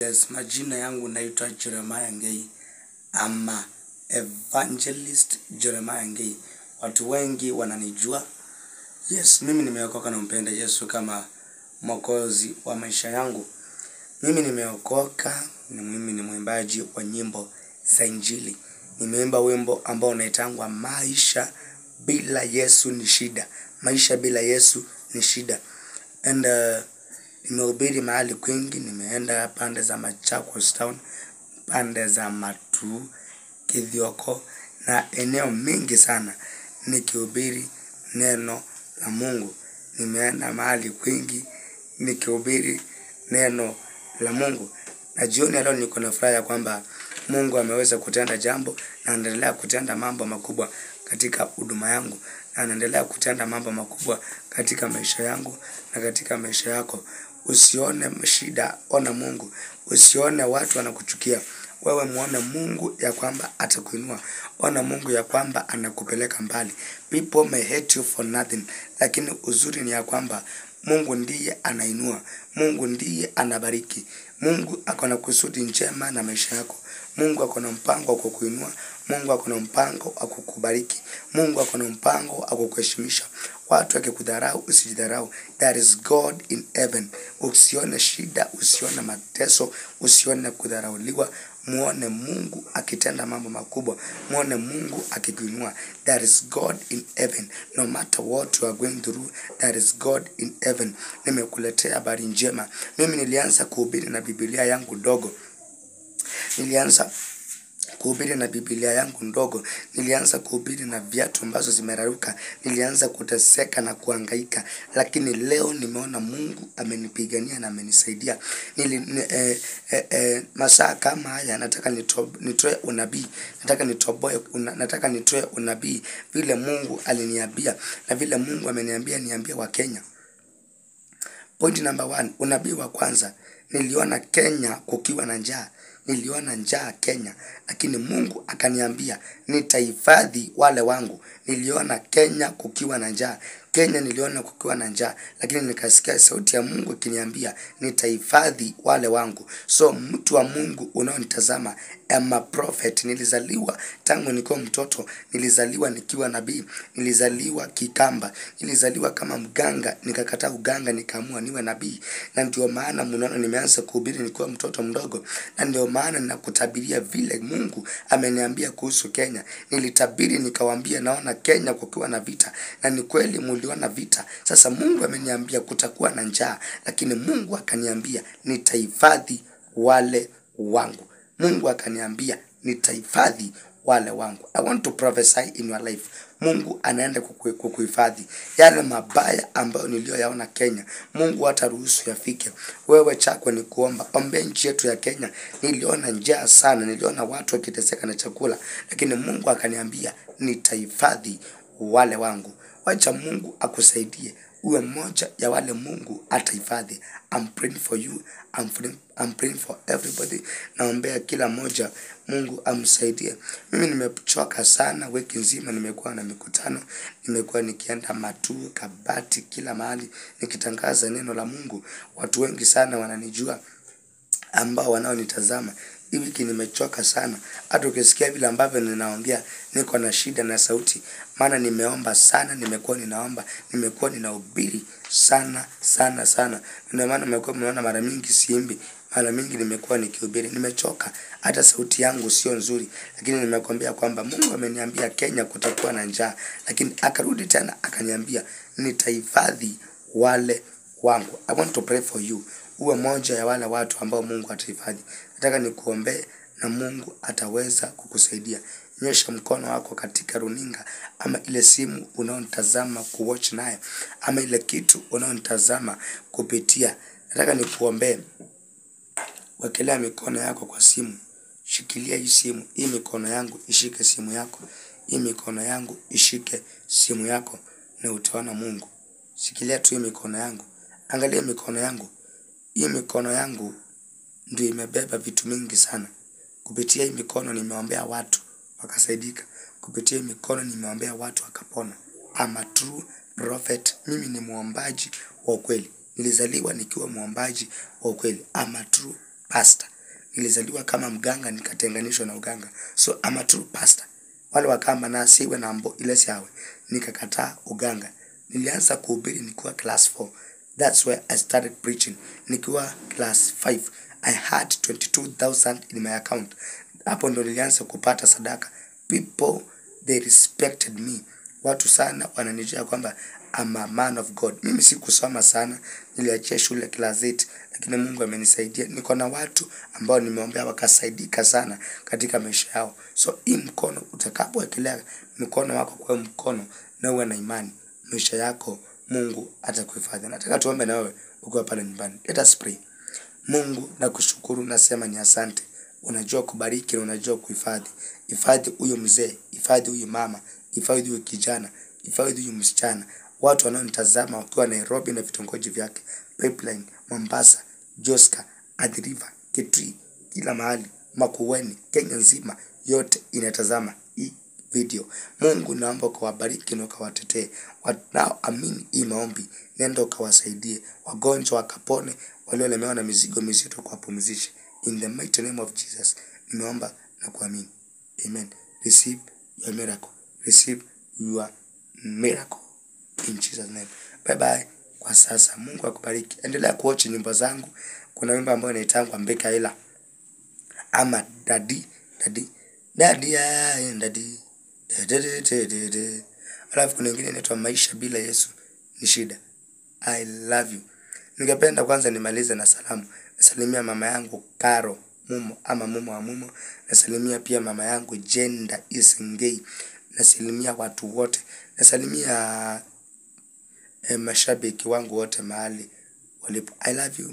Yes, majina yangu naitwa Jeremiah Ngei. Ama Evangelist Jeremiah Ngei. Watu wengi wananijua. Yes, mimi nimeokoka na mpenda Yesu kama mwokozi wa maisha yangu. Mimi nimeokoka na mimi ni mwimbaji wa nyimbo za injili. Nimeimba wimbo ambao unaitangwa maisha bila Yesu ni shida. Maisha bila Yesu ni shida. And nimehubiri mahali kwingi, nimeenda pande za Machakos Town, pande za Matu, Kithioko na eneo mingi sana nikihubiri neno la Mungu. Nimeenda mahali kwingi nikihubiri neno la Mungu. Na jioni ya leo niko na furaha ya kwamba Mungu ameweza kutenda jambo na anaendelea kutenda mambo makubwa katika huduma yangu. Na anaendelea kutenda mambo makubwa katika maisha yangu na katika maisha yako. Usione shida, ona Mungu. Usione watu wanakuchukia. Wewe muone Mungu ya kwamba atakuinua. Ona Mungu ya kwamba anakupeleka mbali. People may hate you for nothing. Lakini uzuri ni ya kwamba Mungu ndiye anainua. Mungu ndiye anabariki. Mungu ako na kusudi njema na maisha yako. Mungu ako na mpango wa kukuinua. Mungu ako na mpango wa kukubariki. Mungu ako na mpango wa kukuheshimisha. Watu wakikudharau usijidharau. There is God in heaven. Usione shida, usione mateso, usione kudharauliwa. Muone Mungu akitenda mambo makubwa. Muone Mungu akikuinua. There is God in heaven. No matter what you are going through, there is God in heaven. Nimekuletea habari njema. Mimi nilianza kuhubiri na Biblia yangu ndogo. Nilianza kuhubiri na Biblia yangu ndogo. Nilianza kuhubiri na viatu ambazo zimeraruka. Nilianza kuteseka na kuhangaika. Lakini leo nimeona Mungu amenipigania na amenisaidia. Masaa kama haya nataka nitoe unabii. Nataka nitoe unabii vile Mungu aliniambia na vile Mungu ameniambia niambie wa Kenya. Point number 1, unabii wa kwanza. Niliona Kenya kukiwa na njaa. Niliona njaa Kenya, lakini Mungu akaniambia nitahifadhi wale wangu. Niliona Kenya kukiwa na njaa. Kenya niliona kukiwa na njaa, lakini nikasikia sauti ya Mungu ikiniambia nitahifadhi wale wangu. So mtu wa Mungu unaonitazama, am a prophet. Nilizaliwa tangu nikiwa mtoto, nilizaliwa nikiwa nabii, nilizaliwa kikamba, nilizaliwa kama mganga, nikakataa uganga nikaamua niwe nabii. Na ndio maana mnaona nimeanza kuhubiri nikiwa mtoto mdogo. Na ndio maana ninakutabiria vile Mungu ameniambia kuhusu Kenya. Nilitabiri nikawaambia naona Kenya kukiwa na vita. Na ni kweli muliona vita. Sasa Mungu ameniambia kutakuwa na njaa, lakini Mungu akaniambia nitahifadhi wale wangu. Mungu akaniambia nitahifadhi wale wangu. I want to prophesy in your life. Mungu anaenda kukuhifadhi. Yale mabaya ambayo niliyoyaona Kenya, Mungu hataruhusu yafike. Wewe chako ni kuomba. Ombea nchi yetu ya Kenya. Niliona njaa sana, niliona watu wakiteseka na chakula, lakini Mungu akaniambia nitahifadhi wale wangu. Wacha Mungu akusaidie uwe mmoja ya wale Mungu atahifadhi. I'm praying for you. I'm praying for everybody. Naombea kila mmoja Mungu amsaidie. Mimi nimechoka sana, wiki nzima nimekuwa na mikutano. Nimekuwa nikienda Matu, Kabati, kila mahali nikitangaza neno la Mungu. Watu wengi sana wananijua ambao wanaonitazama. Hii wiki nimechoka sana. Hata ukisikia vile ambavyo ninaongea niko na shida na sauti. Maana nimeomba sana, nimekuwa ninaomba, nimekuwa ninahubiri sana. Ndio maana mmekuwa mnaona mara mingi siimbi, mara mingi nimekuwa nikihubiri. Nimechoka, hata sauti yangu sio nzuri, lakini nimekwambia kwamba Mungu ameniambia Kenya kutakuwa na njaa, lakini akarudi tena akaniambia nitahifadhi wale wangu. I want to pray for you. Uwe moja ya wale watu ambao Mungu atahifadhi. Nataka nikuombee na Mungu ataweza kukusaidia. Nyosha mkono wako katika runinga ama ile simu unaonitazama kuwatch nayo, ama ile kitu unaonitazama kupitia. Nataka nikuombee. Wekelea mikono yako kwa simu. Shikilia hii simu. Hii mikono yangu ishike simu yako. Hii mikono yangu ishike simu yako na utaona Mungu. Shikilia tu hii mikono yangu. Angalia mikono yangu. Hii mikono yangu ndio imebeba vitu mingi sana. Kupitia hii mikono nimeombea watu wakasaidika. Kupitia hii mikono nimeombea watu wakapona. I'm a true prophet. Mimi ni muombaji wa ukweli. Nilizaliwa nikiwa muombaji wa ukweli. I'm a true pastor. nilizaliwa kama mganga nikatenganishwa na uganga. So I'm a true pastor. Wale wakamba na siwe na mbo ile siawe. Nikakataa uganga. Nilianza kuhubiri nikiwa class 4. That's where I started preaching. Nikiwa class 5. I had 22,000 in my account. Hapo ndo nilianza kupata sadaka. People, they respected me. Watu sana wananijua kwamba I'm a man of God. Mimi sikusoma sana, niliachia shule class 8, lakini Mungu amenisaidia. Niko na watu ambao nimeombea wakasaidika sana katika maisha yao. So hii mkono, utakapowekelea mkono wako kwa mkono na uwe na imani, maisha yako Mungu atakuhifadhi. Nataka tuombe na wewe ukiwa pale nyumbani. Let us pray. Mungu nakushukuru, nasema ni asante. Unajua kubariki na unajua kuhifadhi. Hifadhi huyo mzee, hifadhi huyo mama, hifadhi huyo kijana, hifadhi huyo msichana. Watu wanaonitazama wakiwa Nairobi na vitongoji vyake, Pipeline, Mombasa, Joska, Athi River, Kitui, kila mahali, Makueni, Kenya nzima yote inatazama hii video. Mungu naomba ukawabariki na ukawatetee. Wanaoamini hii maombi, nenda ukawasaidie. Wagonjwa wakapone, waliolemewa na mizigo mizito kuwapumzishe. In the mighty name of Jesus, nimeomba na kuamini. Amen. Receive your miracle. Receive your miracle. In Jesus name. Bye bye. Kwa sasa, Mungu akubariki. Endelea kuwatch nyimbo zangu. Kuna wimbo ambao unaitangwa Mbeka Ila. Ama Daddy. Alafu kuna wengine inaitwa Maisha Bila Yesu Ni Shida. I love you. Ningependa kwanza nimalize na salamu. Nasalimia mama yangu Karo Mumo ama Mumo wa Mumo. Nasalimia pia mama yangu Jenda Isingei. Nasalimia watu wote. Nasalimia mashabiki wangu wote mahali walipo. I love you.